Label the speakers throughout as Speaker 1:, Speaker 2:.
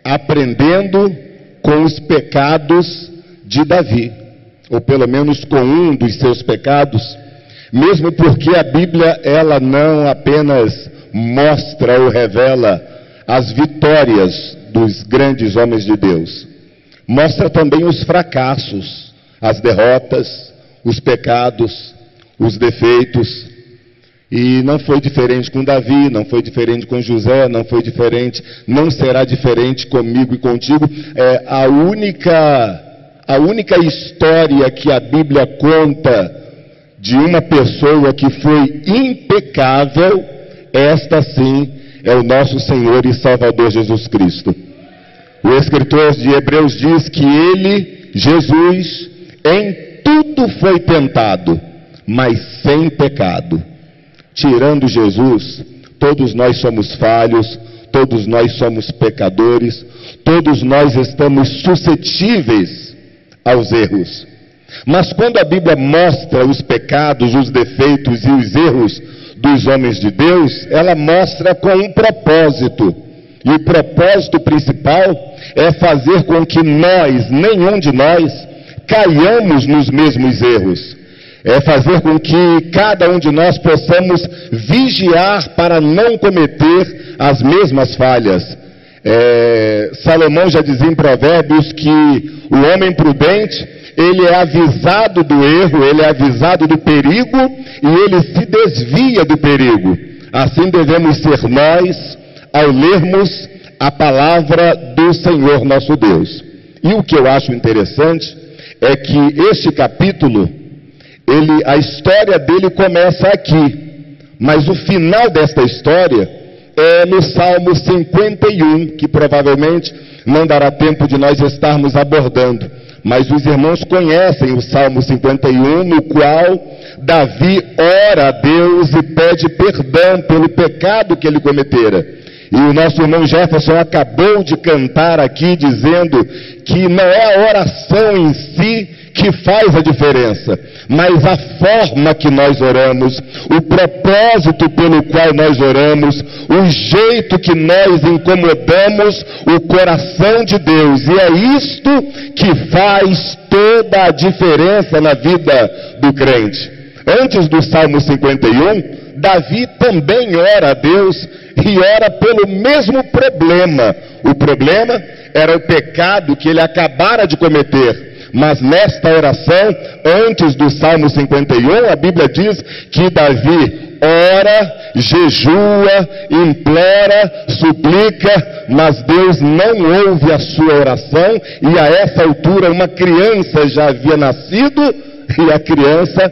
Speaker 1: aprendendo com os pecados de Davi, ou pelo menos com um dos seus pecados, mesmo porque a Bíblia ela não apenas mostra ou revela as vitórias dos grandes homens de Deus, mostra também os fracassos, as derrotas, os pecados, os defeitos. E não foi diferente com Davi, não foi diferente com José, não foi diferente, não será diferente comigo e contigo. A única história que a Bíblia conta de uma pessoa que foi impecável, esta sim é o nosso Senhor e Salvador Jesus Cristo. O escritor de Hebreus diz que ele, Jesus, em tudo foi tentado, mas sem pecado. Tirando Jesus, todos nós somos falhos, todos nós somos pecadores, todos nós estamos suscetíveis aos erros. Mas quando a Bíblia mostra os pecados, os defeitos e os erros dos homens de Deus, ela mostra com um propósito. E o propósito principal é fazer com que nós, nenhum de nós, caiamos nos mesmos erros. É fazer com que cada um de nós possamos vigiar para não cometer as mesmas falhas. Salomão já dizia em Provérbios que o homem prudente, ele é avisado do erro, ele é avisado do perigo e ele se desvia do perigo. Assim devemos ser nós ao lermos a palavra do Senhor nosso Deus. E o que eu acho interessante é que este capítulo, a história dele começa aqui, mas o final desta história é no Salmo 51, que provavelmente não dará tempo de nós estarmos abordando, mas os irmãos conhecem o Salmo 51, no qual Davi ora a Deus e pede perdão pelo pecado que ele cometera. E o nosso irmão Jefferson acabou de cantar aqui dizendo que não é a oração em si que faz a diferença, mas a forma que nós oramos, o propósito pelo qual nós oramos, o jeito que nós incomodamos o coração de Deus. E é isto que faz toda a diferença na vida do crente. Antes do Salmo 51, Davi também ora a Deus e ora pelo mesmo problema. O problema era o pecado que ele acabara de cometer. Mas nesta oração, antes do Salmo 51, a Bíblia diz que Davi ora, jejua, implora, suplica, mas Deus não ouve a sua oração, e a essa altura uma criança já havia nascido e a criança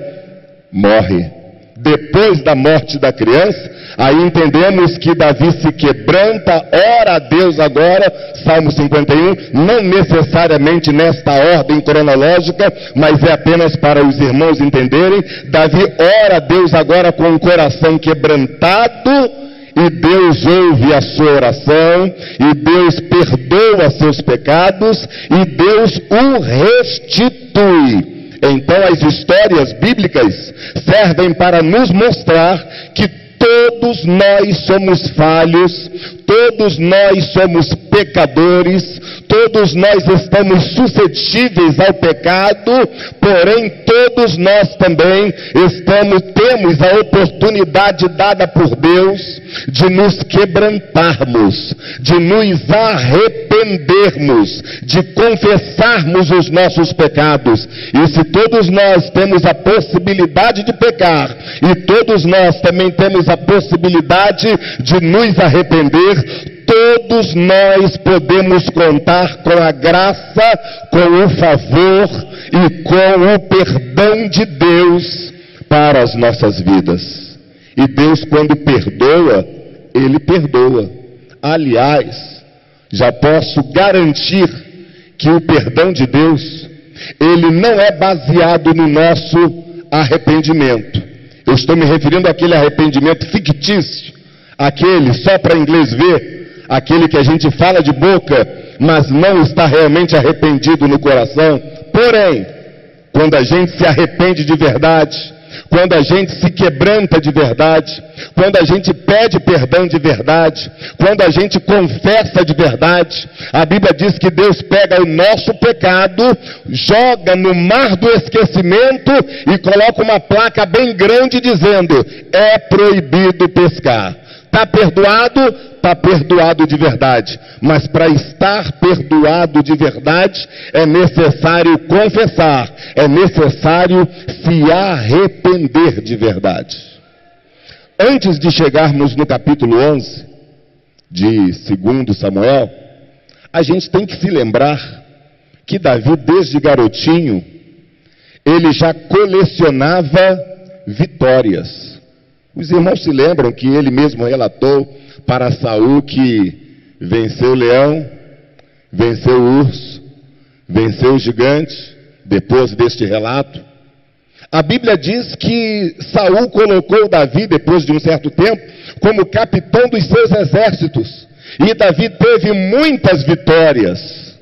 Speaker 1: morre. Depois da morte da criança, aí entendemos que Davi se quebranta, ora a Deus agora, Salmo 51, não necessariamente nesta ordem cronológica, mas é apenas para os irmãos entenderem. Davi ora a Deus agora com o coração quebrantado, e Deus ouve a sua oração, e Deus perdoa seus pecados, e Deus o restitui. Então as histórias bíblicas servem para nos mostrar que todos nós somos falhos, todos nós somos pecadores, todos nós estamos suscetíveis ao pecado, porém todos nós também temos a oportunidade dada por Deus de nos quebrantarmos, de nos arrependermos, de confessarmos os nossos pecados. E se todos nós temos a possibilidade de pecar, e todos nós também temos a possibilidade de nos arrepender, todos nós podemos contar com a graça, com o favor e com o perdão de Deus para as nossas vidas. E Deus, quando perdoa, Ele perdoa. Aliás, já posso garantir que o perdão de Deus, ele não é baseado no nosso arrependimento. Eu estou me referindo àquele arrependimento fictício, aquele só para inglês ver, aquele que a gente fala de boca, mas não está realmente arrependido no coração. Porém, quando a gente se arrepende de verdade, quando a gente se quebranta de verdade, quando a gente pede perdão de verdade, quando a gente confessa de verdade, a Bíblia diz que Deus pega o nosso pecado, joga no mar do esquecimento e coloca uma placa bem grande dizendo: é proibido pescar. Está perdoado? Está perdoado de verdade. Mas para estar perdoado de verdade, é necessário confessar, é necessário se arrepender de verdade. Antes de chegarmos no capítulo 11 de 2 Samuel, a gente tem que se lembrar que Davi, desde garotinho, ele já colecionava vitórias. Os irmãos se lembram que ele mesmo relatou para Saul que venceu o leão, venceu o urso, venceu o gigante, depois deste relato. A Bíblia diz que Saul colocou Davi, depois de um certo tempo, como capitão dos seus exércitos. E Davi teve muitas vitórias.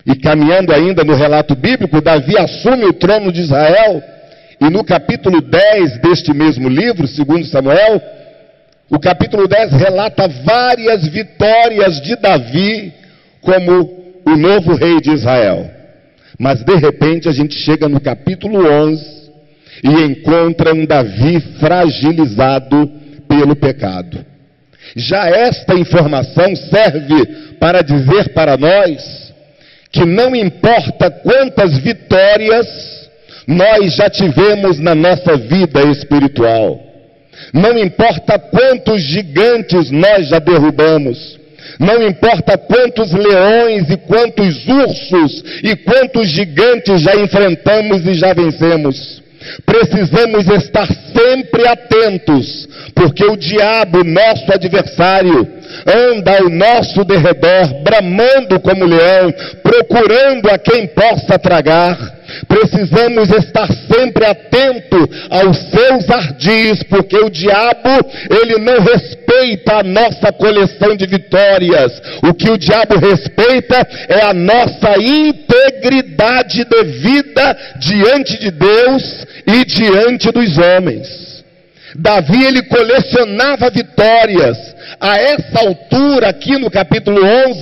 Speaker 1: E caminhando ainda no relato bíblico, Davi assume o trono de Israel. E no capítulo 10 deste mesmo livro, 2 Samuel, o capítulo 10 relata várias vitórias de Davi como o novo rei de Israel. Mas de repente a gente chega no capítulo 11 e encontra um Davi fragilizado pelo pecado. Já esta informação serve para dizer para nós que não importa quantas vitórias nós já tivemos na nossa vida espiritual, não importa quantos gigantes nós já derrubamos, não importa quantos leões e quantos ursos e quantos gigantes já enfrentamos e já vencemos, precisamos estar sempre atentos, porque o diabo, nosso adversário, anda ao nosso derredor, bramando como leão, procurando a quem possa tragar. Precisamos estar sempre atento aos seus ardis, porque o diabo, ele não respeita a nossa coleção de vitórias. O que o diabo respeita é a nossa integridade de vida diante de Deus e diante dos homens. Davi, ele colecionava vitórias. A essa altura, aqui no capítulo 11,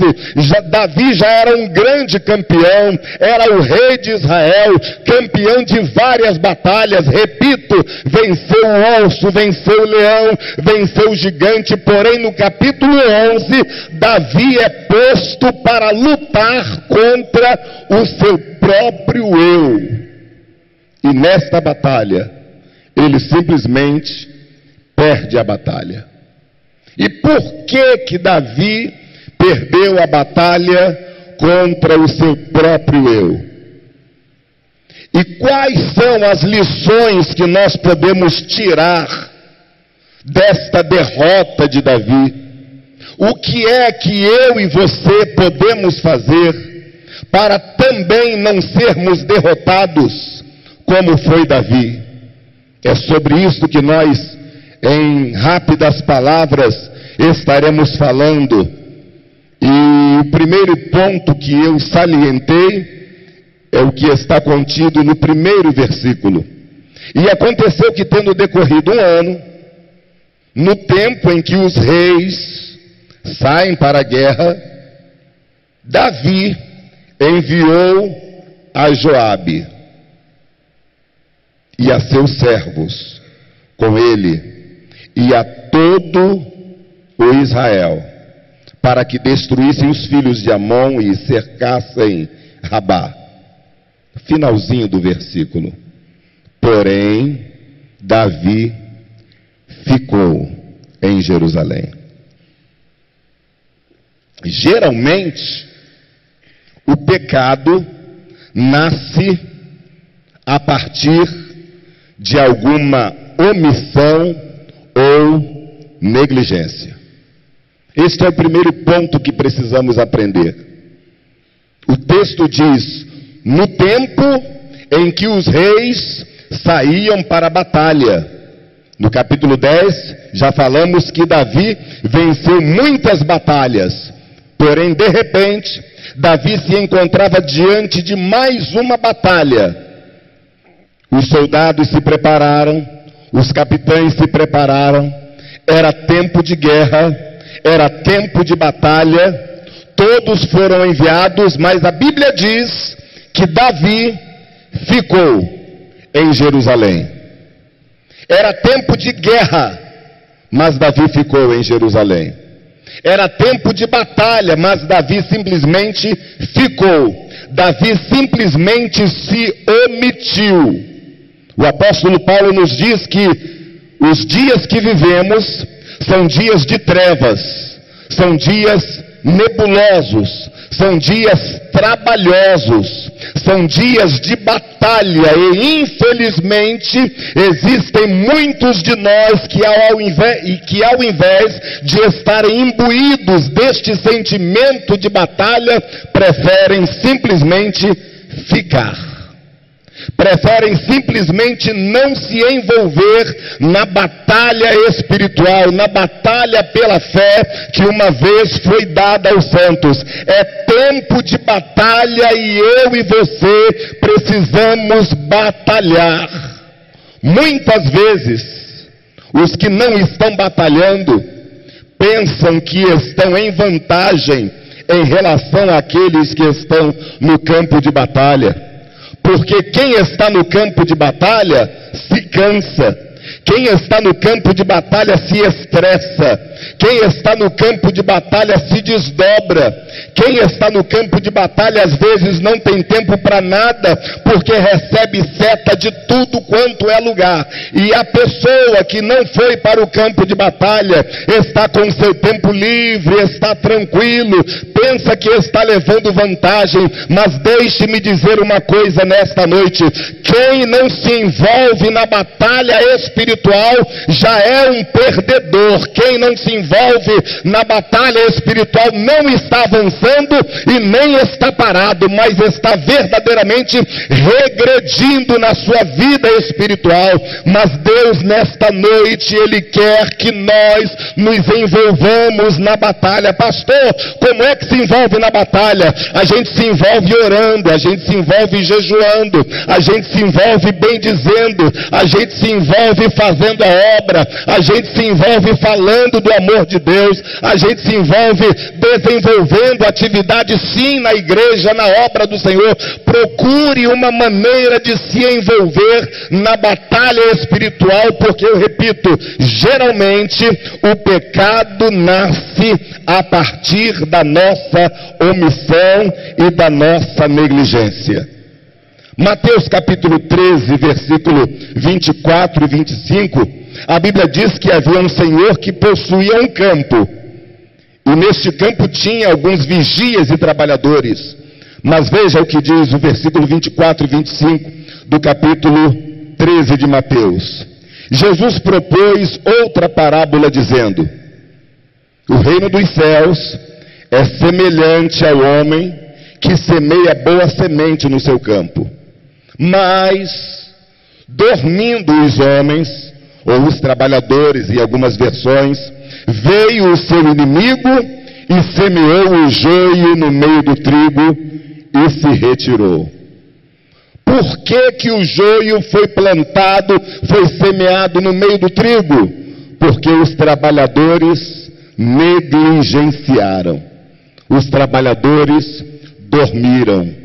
Speaker 1: Davi já era um grande campeão, era o rei de Israel, campeão de várias batalhas. Repito, venceu o urso, venceu o leão, venceu o gigante. Porém, no capítulo 11, Davi é posto para lutar contra o seu próprio eu. E nesta batalha, ele simplesmente perde a batalha. E por que Davi perdeu a batalha contra o seu próprio eu? E quais são as lições que nós podemos tirar desta derrota de Davi? O que é que eu e você podemos fazer para também não sermos derrotados como foi Davi? É sobre isso que nós, em rápidas palavras, estaremos falando. E o primeiro ponto que eu salientei é o que está contido no primeiro versículo. E aconteceu que, tendo decorrido um ano, no tempo em que os reis saem para a guerra, Davi enviou a Joabe e a seus servos com ele e a todo o Israel, para que destruíssem os filhos de Amon e cercassem Rabá. Finalzinho do versículo. Porém, Davi ficou em Jerusalém. Geralmente, o pecado nasce a partir de alguma omissão ou negligência. Este é o primeiro ponto que precisamos aprender. O texto diz: no tempo em que os reis saíam para a batalha. No capítulo 10, já falamos que Davi venceu muitas batalhas. Porém, de repente, Davi se encontrava diante de mais uma batalha. Os soldados se prepararam, os capitães se prepararam, era tempo de guerra, era tempo de batalha, todos foram enviados, mas a Bíblia diz que Davi ficou em Jerusalém. Era tempo de guerra, mas Davi ficou em Jerusalém. Era tempo de batalha, mas Davi simplesmente ficou. Davi simplesmente se omitiu. O apóstolo Paulo nos diz que os dias que vivemos são dias de trevas, são dias nebulosos, são dias trabalhosos, são dias de batalha, e infelizmente existem muitos de nós que ao invés de estarem imbuídos deste sentimento de batalha, preferem simplesmente ficar. Preferem simplesmente não se envolver na batalha espiritual, na batalha pela fé que uma vez foi dada aos santos. É tempo de batalha e eu e você precisamos batalhar. Muitas vezes, os que não estão batalhando pensam que estão em vantagem em relação àqueles que estão no campo de batalha. Porque quem está no campo de batalha se cansa. Quem está no campo de batalha se estressa. Quem está no campo de batalha se desdobra. Quem está no campo de batalha às vezes não tem tempo para nada, porque recebe seta de tudo quanto é lugar. E a pessoa que não foi para o campo de batalha está com seu tempo livre, está tranquilo, pensa que está levando vantagem. Mas deixe-me dizer uma coisa nesta noite: quem não se envolve na batalha espiritual já é um perdedor. Quem não se envolve na batalha espiritual não está avançando e nem está parado, mas está verdadeiramente regredindo na sua vida espiritual. Mas Deus nesta noite, Ele quer que nós nos envolvamos na batalha. Pastor, como é que se envolve na batalha? A gente se envolve orando, a gente se envolve jejuando, a gente se envolve bendizendo, a gente se envolve fazendo a obra, a gente se envolve falando do amor de Deus, a gente se envolve desenvolvendo atividade sim na igreja, na obra do Senhor. Procure uma maneira de se envolver na batalha espiritual, porque eu repito, geralmente o pecado nasce a partir da nossa omissão e da nossa negligência. Mateus capítulo 13, versículo 24 e 25, a Bíblia diz que havia um senhor que possuía um campo, e neste campo tinha alguns vigias e trabalhadores. Mas veja o que diz o versículo 24 e 25 do capítulo 13 de Mateus. Jesus propôs outra parábola dizendo: o reino dos céus é semelhante ao homem que semeia boa semente no seu campo. Mas, dormindo os homens, ou os trabalhadores, em algumas versões, veio o seu inimigo e semeou o joio no meio do trigo e se retirou. Por que que o joio foi plantado, foi semeado no meio do trigo? Porque os trabalhadores negligenciaram. Os trabalhadores dormiram.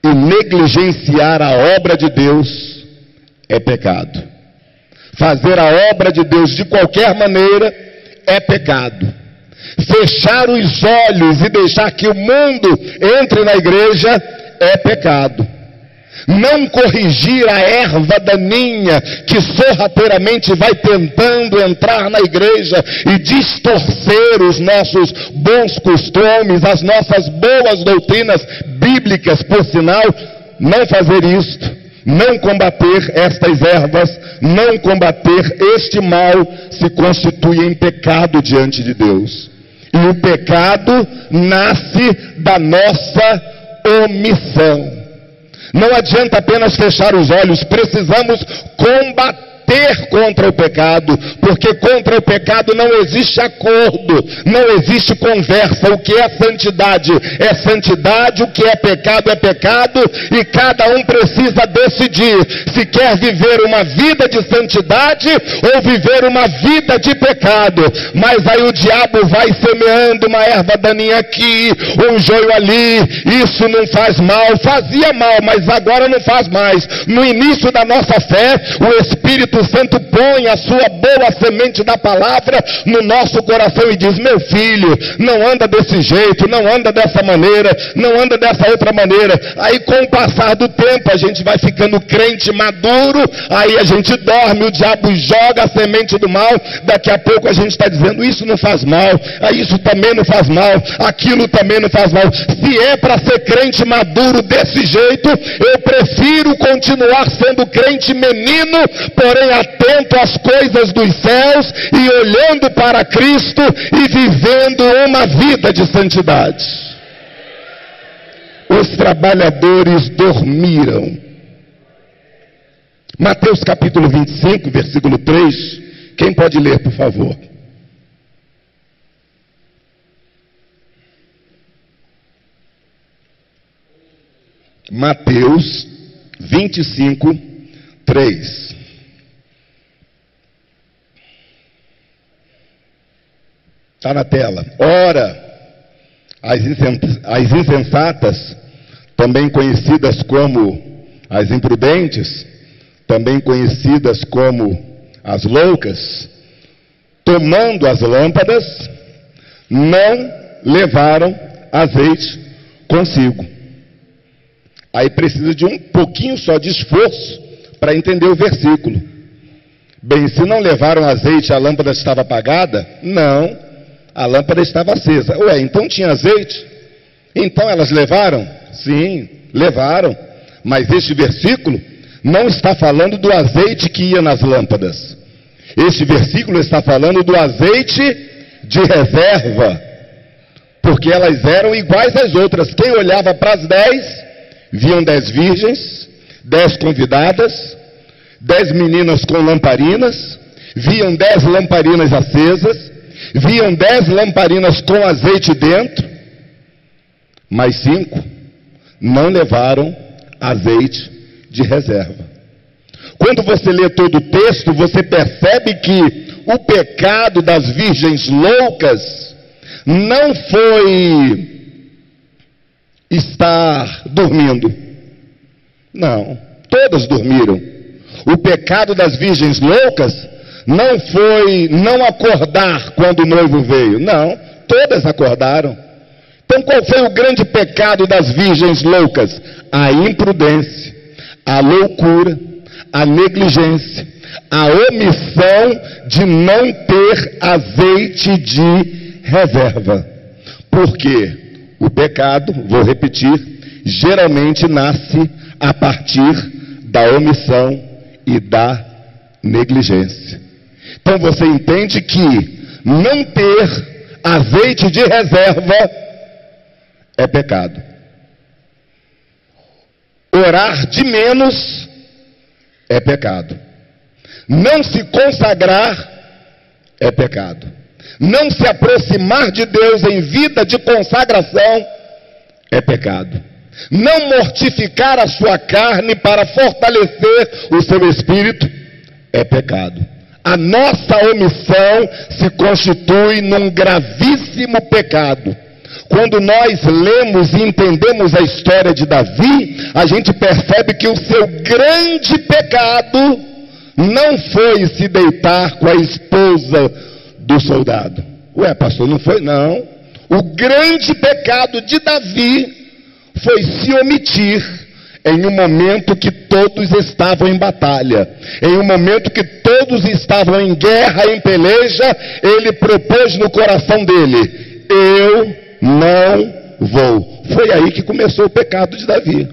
Speaker 1: E negligenciar a obra de Deus é pecado. Fazer a obra de Deus de qualquer maneira é pecado. Fechar os olhos e deixar que o mundo entre na igreja é pecado. Não corrigir a erva daninha que sorrateiramente vai tentando entrar na igreja e distorcer os nossos bons costumes, as nossas boas doutrinas bíblicas, por sinal, não fazer isto, não combater estas ervas, não combater este mal, se constitui em pecado diante de Deus. E o pecado nasce da nossa omissão. Não adianta apenas fechar os olhos, precisamos combater combater contra o pecado, porque contra o pecado não existe acordo, não existe conversa. O que é santidade, o que é pecado, e cada um precisa decidir se quer viver uma vida de santidade ou viver uma vida de pecado. Mas aí o diabo vai semeando uma erva daninha aqui, um joio ali. Isso não faz mal, fazia mal, mas agora não faz mais. No início da nossa fé, o Espírito Santo põe a sua boa semente da palavra no nosso coração e diz: meu filho, não anda desse jeito, não anda dessa maneira, não anda dessa outra maneira. Aí com o passar do tempo a gente vai ficando crente maduro, aí a gente dorme, o diabo joga a semente do mal, daqui a pouco a gente está dizendo: isso não faz mal, isso também não faz mal, aquilo também não faz mal. Se é para ser crente maduro desse jeito, eu prefiro continuar sendo crente menino, porém atento às coisas dos céus e olhando para Cristo e vivendo uma vida de santidade. Os trabalhadores dormiram. Mateus capítulo 25, versículo 3. Quem pode ler, por favor? Mateus 25, 3. Está na tela. Ora, as insensatas, também conhecidas como as imprudentes, também conhecidas como as loucas, tomando as lâmpadas, não levaram azeite consigo. Aí precisa de um pouquinho só de esforço para entender o versículo. Bem, se não levaram azeite, a lâmpada estava apagada? Não, a lâmpada estava acesa. Ué, então tinha azeite? Então elas levaram? Sim, levaram. Mas este versículo não está falando do azeite que ia nas lâmpadas. Este versículo está falando do azeite de reserva, porque elas eram iguais às outras. Quem olhava para as 10, viam 10 virgens, 10 convidadas, 10 meninas com lamparinas, viam 10 lamparinas acesas, viam 10 lamparinas com azeite dentro, mas 5 não levaram azeite de reserva. Quando você lê todo o texto, você percebe que o pecado das virgens loucas não foi estar dormindo. Não, todas dormiram. O pecado das virgens loucas não foi não acordar quando o noivo veio. Não, todas acordaram. Então qual foi o grande pecado das virgens loucas? A imprudência, a loucura, a negligência, a omissão de não ter azeite de reserva. Porque o pecado, vou repetir, geralmente nasce a partir da omissão e da negligência. Então você entende que não ter azeite de reserva é pecado. Orar de menos é pecado. Não se consagrar é pecado. Não se aproximar de Deus em vida de consagração é pecado. Não mortificar a sua carne para fortalecer o seu espírito é pecado. A nossa omissão se constitui num gravíssimo pecado. Quando nós lemos e entendemos a história de Davi, a gente percebe que o seu grande pecado não foi se deitar com a esposa do soldado. Ué, pastor, não foi? Não. O grande pecado de Davi foi se omitir em um momento que todos estavam em batalha, em um momento que todos estavam em guerra, em peleja. Ele propôs no coração dele: eu não vou. Foi aí que começou o pecado de Davi.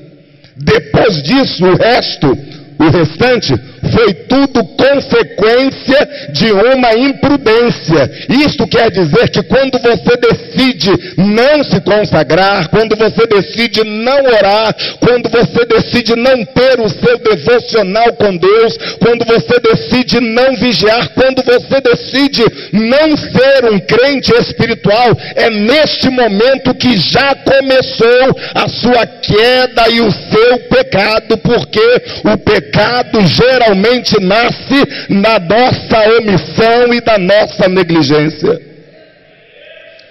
Speaker 1: Depois disso, o restante foi tudo consequência de uma imprudência. Isto quer dizer que quando você decide não se consagrar, quando você decide não orar, quando você decide não ter o seu devocional com Deus, quando você decide não vigiar, quando você decide não ser um crente espiritual, é neste momento que já começou a sua queda e o seu pecado, porque o pecado geralmente nasce na nossa omissão e da nossa negligência.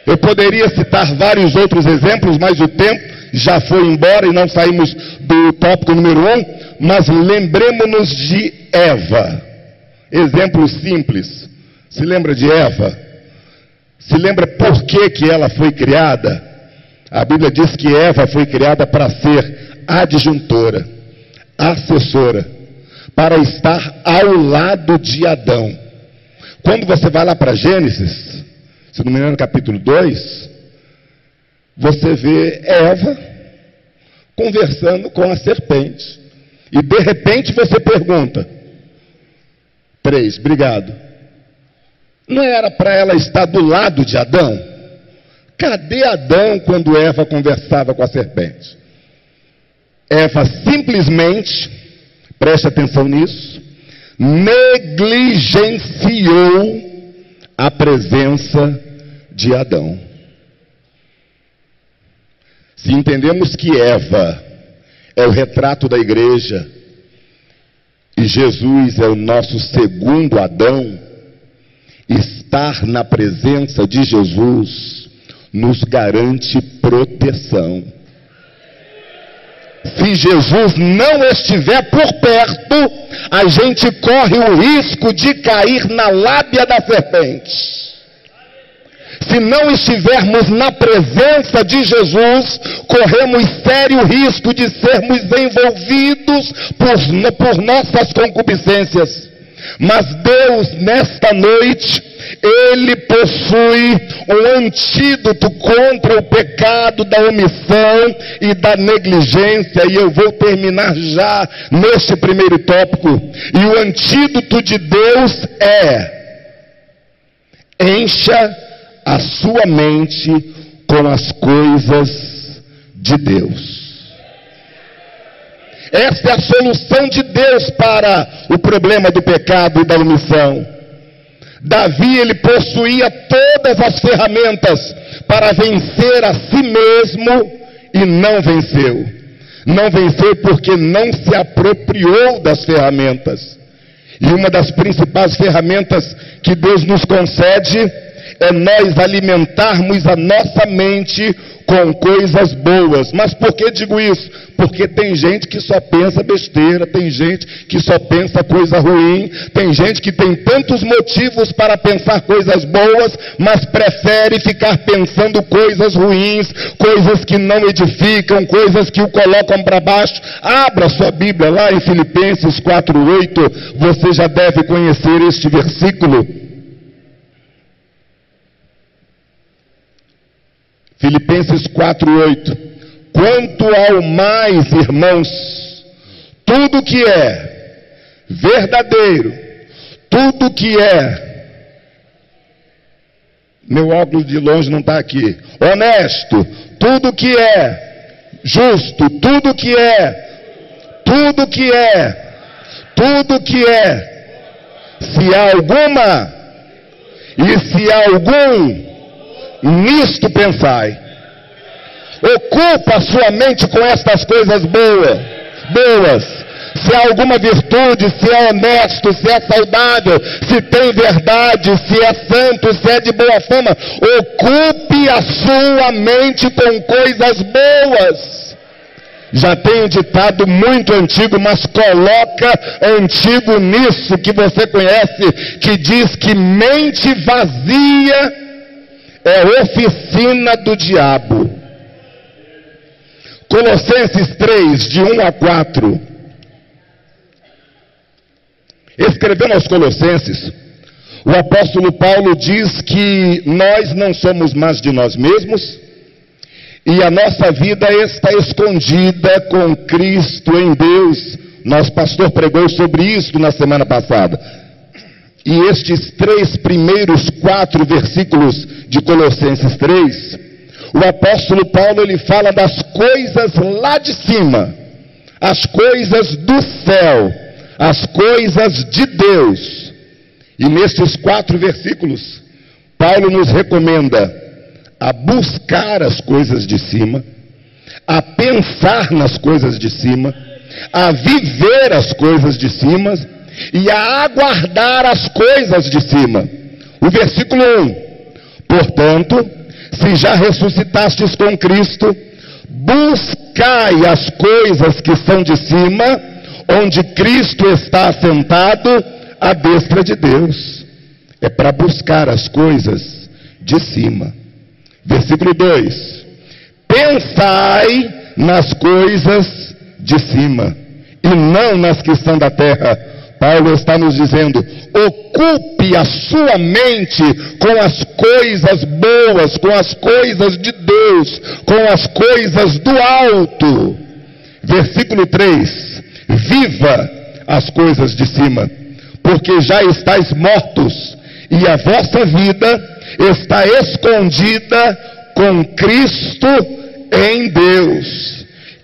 Speaker 1: Eu poderia citar vários outros exemplos, mas o tempo já foi embora e não saímos do tópico número 1, mas lembremos-nos de Eva. Exemplo simples. Se lembra de Eva? Se lembra por que ela foi criada? A Bíblia diz que Eva foi criada para ser adjuntora, assessora, para estar ao lado de Adão. Quando você vai lá para Gênesis, se não me engano, capítulo 2, você vê Eva conversando com a serpente. E de repente você pergunta, 3, obrigado. Não era para ela estar do lado de Adão? Cadê Adão quando Eva conversava com a serpente? Eva simplesmente, preste atenção nisso, negligenciou a presença de Adão. Se entendemos que Eva é o retrato da igreja e Jesus é o nosso segundo Adão, estar na presença de Jesus nos garante proteção. Se Jesus não estiver por perto, a gente corre o risco de cair na lábia da serpente. Se não estivermos na presença de Jesus, corremos sério risco de sermos envolvidos por nossas concupiscências. Mas Deus, nesta noite, Ele possui um antídoto contra o pecado da omissão e da negligência, e eu vou terminar já neste primeiro tópico. E o antídoto de Deus é: encha a sua mente com as coisas de Deus. Esta é a solução de Deus para o problema do pecado e da omissão. Davi, ele possuía todas as ferramentas para vencer a si mesmo e não venceu. Não venceu porque não se apropriou das ferramentas. E uma das principais ferramentas que Deus nos concede é nós alimentarmos a nossa mente com coisas boas. Mas por que digo isso? Porque tem gente que só pensa besteira, tem gente que só pensa coisa ruim, tem gente que tem tantos motivos para pensar coisas boas, mas prefere ficar pensando coisas ruins, coisas que não edificam, coisas que o colocam para baixo. Abra sua Bíblia lá em Filipenses 4:8, você já deve conhecer este versículo. Filipenses 4:8. Quanto ao mais, irmãos, tudo que é verdadeiro, tudo que é, meu óculos de longe não está aqui, honesto, tudo que é justo, tudo que é, se há alguma, e se há algum, nisto pensai. Ocupa a sua mente com estas coisas boas. Se há alguma virtude, se é honesto, se é saudável, se tem verdade, se é santo, se é de boa fama, ocupe a sua mente com coisas boas. Já tem um ditado muito antigo, mas coloca antigo nisso que você conhece, que diz que mente vazia é oficina do diabo. Colossenses 3, de 1 a 4. Escrevendo aos Colossenses, o apóstolo Paulo diz que nós não somos mais de nós mesmos, E a nossa vida está escondida com Cristo em Deus. Nosso pastor pregou sobre isso na semana passada. E estes 3 primeiros 4 versículos de Colossenses 3, o apóstolo Paulo ele fala das coisas lá de cima, as coisas do céu, as coisas de Deus. E nestes 4 versículos, Paulo nos recomenda a buscar as coisas de cima, a pensar nas coisas de cima, a viver as coisas de cima e a aguardar as coisas de cima. O versículo 1: portanto, se já ressuscitastes com Cristo, buscai as coisas que são de cima, onde Cristo está assentado à destra de Deus. É para buscar as coisas de cima. Versículo 2: pensai nas coisas de cima e não nas que são da terra. Paulo está nos dizendo: ocupe a sua mente com as coisas boas, com as coisas de Deus, com as coisas do alto. Versículo 3: viva as coisas de cima, porque já estáis mortos, e a vossa vida está escondida com Cristo em Deus.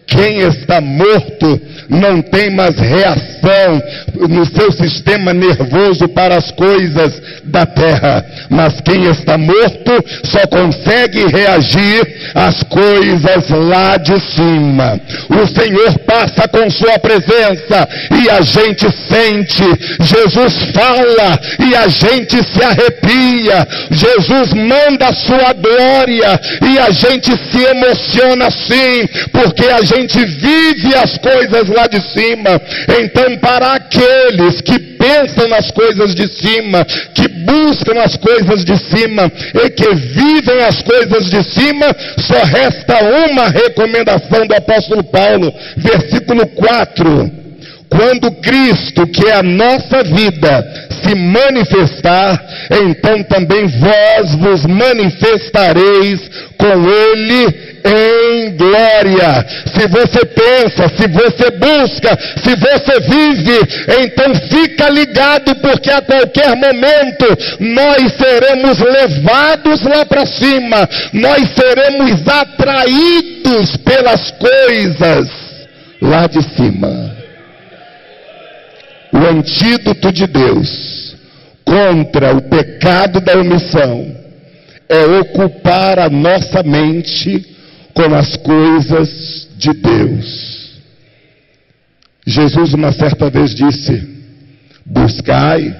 Speaker 1: Quem está morto não tem mais reação no seu sistema nervoso para as coisas da terra, mas quem está morto só consegue reagir às coisas lá de cima. O Senhor passa com sua presença e a gente sente. Jesus fala e a gente se arrepia. Jesus manda a sua glória e a gente se emociona sim, porque a gente vive as coisas lá de cima. Então, para aqueles que pensam nas coisas de cima, que buscam as coisas de cima e que vivem as coisas de cima, só resta uma recomendação do apóstolo Paulo, versículo 4: quando Cristo, que é a nossa vida, se manifestar, então também vós vos manifestareis com Ele em glória. Se você pensa, se você busca, se você vive, então fica ligado, porque a qualquer momento nós seremos levados lá para cima, nós seremos atraídos pelas coisas lá de cima. O antídoto de Deus contra o pecado da omissão é ocupar a nossa mente com as coisas de Deus. Jesus uma certa vez disse: buscai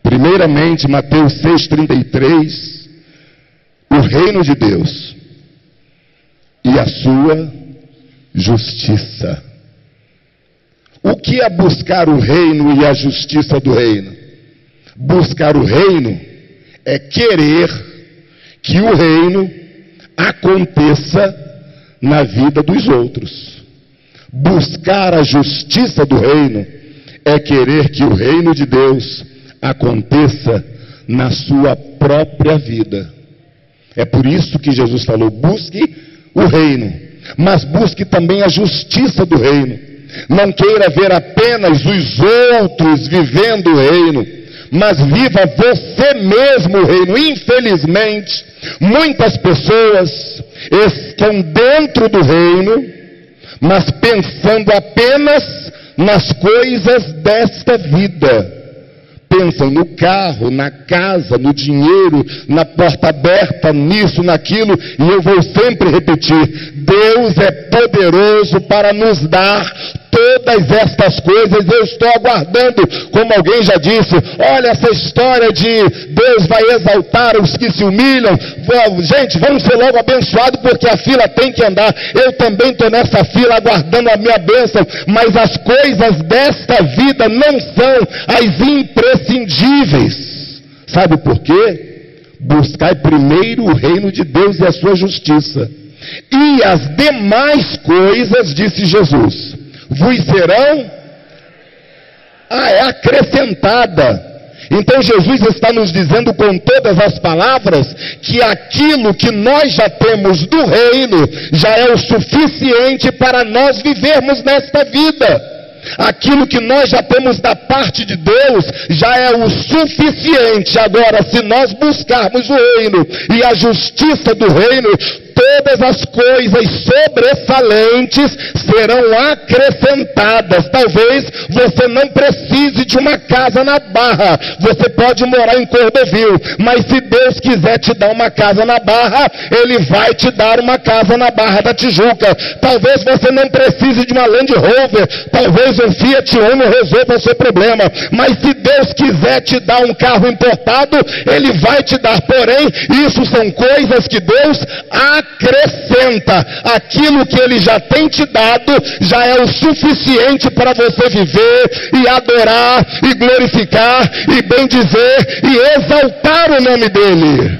Speaker 1: primeiramente, Mateus 6,33, o reino de Deus e a sua justiça. O que é buscar o reino e a justiça do reino? Buscar o reino é querer que o reino aconteça na vida dos outros. Buscar a justiça do reino é querer que o reino de Deus aconteça na sua própria vida. É por isso que Jesus falou: busque o reino, mas busque também a justiça do reino. Não queira ver apenas os outros vivendo o reino, mas viva você mesmo o reino. Infelizmente, muitas pessoas estão dentro do reino, mas pensando apenas nas coisas desta vida. Pensam no carro, na casa, no dinheiro, na porta aberta, nisso, naquilo, e eu vou sempre repetir: Deus é poderoso para nos dar todas estas coisas. Eu estou aguardando, como alguém já disse, olha essa história de Deus vai exaltar os que se humilham. Gente, vamos ser logo abençoados, porque a fila tem que andar. Eu também estou nessa fila aguardando a minha bênção, mas as coisas desta vida não são as imprescindíveis. Sabe por quê? Buscai primeiro o reino de Deus e a sua justiça, e as demais coisas, disse Jesus, vos serão acrescentada. Então Jesus está nos dizendo com todas as palavras que aquilo que nós já temos do reino já é o suficiente para nós vivermos nesta vida. Aquilo que nós já temos da parte de Deus já é o suficiente. Agora, se nós buscarmos o reino e a justiça do reino, todas as coisas sobressalentes serão acrescentadas. Talvez você não precise de uma casa na Barra, você pode morar em Cordovil, mas se Deus quiser te dar uma casa na Barra, Ele vai te dar uma casa na Barra da Tijuca. Talvez você não precise de uma Land Rover, talvez um Fiat Uno resolva o seu problema, mas se Deus quiser te dar um carro importado, Ele vai te dar. Porém, isso são coisas que Deus acrescenta. Aquilo que Ele já tem te dado já é o suficiente para você viver e adorar e glorificar e bendizer e exaltar o nome dEle.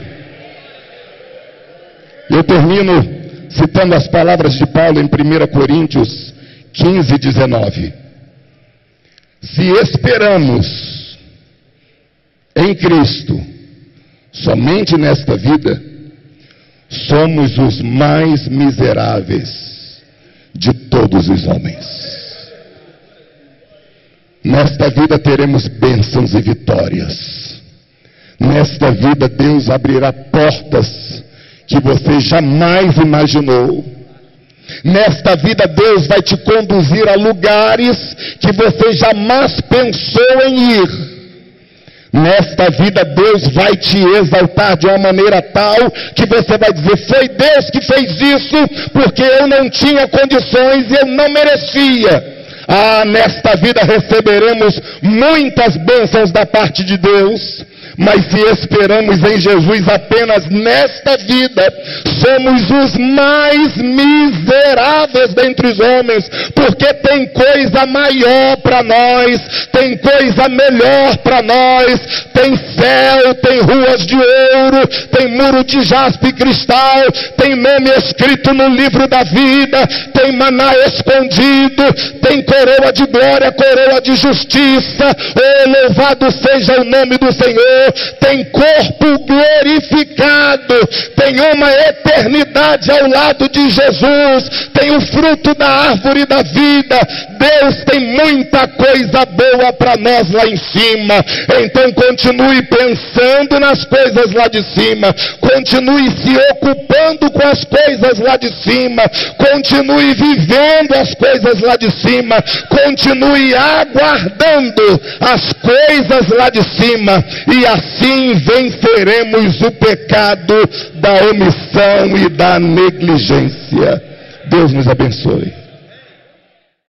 Speaker 1: Eu termino citando as palavras de Paulo em 1 Coríntios 15, 19. Se esperamos em Cristo somente nesta vida, somos os mais miseráveis de todos os homens. Nesta vida teremos bênçãos e vitórias. Nesta vida Deus abrirá portas que você jamais imaginou. Nesta vida Deus vai te conduzir a lugares que você jamais pensou em ir. Nesta vida Deus vai te exaltar de uma maneira tal que você vai dizer: foi Deus que fez isso, porque eu não tinha condições e eu não merecia. Nesta vida receberemos muitas bênçãos da parte de Deus. Mas se esperamos em Jesus apenas nesta vida, somos os mais miseráveis dentre os homens, porque tem coisa maior para nós, tem coisa melhor para nós, tem céu, tem ruas de ouro, tem muro de jaspe e cristal, tem nome escrito no livro da vida, tem maná escondido, tem coroa de glória, coroa de justiça. Louvado seja o nome do Senhor. Tem corpo glorificado, tem uma eternidade ao lado de Jesus, tem o fruto da árvore da vida. Deus tem muita coisa boa para nós lá em cima. Então continue pensando nas coisas lá de cima, continue se ocupando com as coisas lá de cima, continue vivendo as coisas lá de cima, continue aguardando as coisas lá de cima, e assim venceremos o pecado da omissão e da negligência. Deus nos abençoe.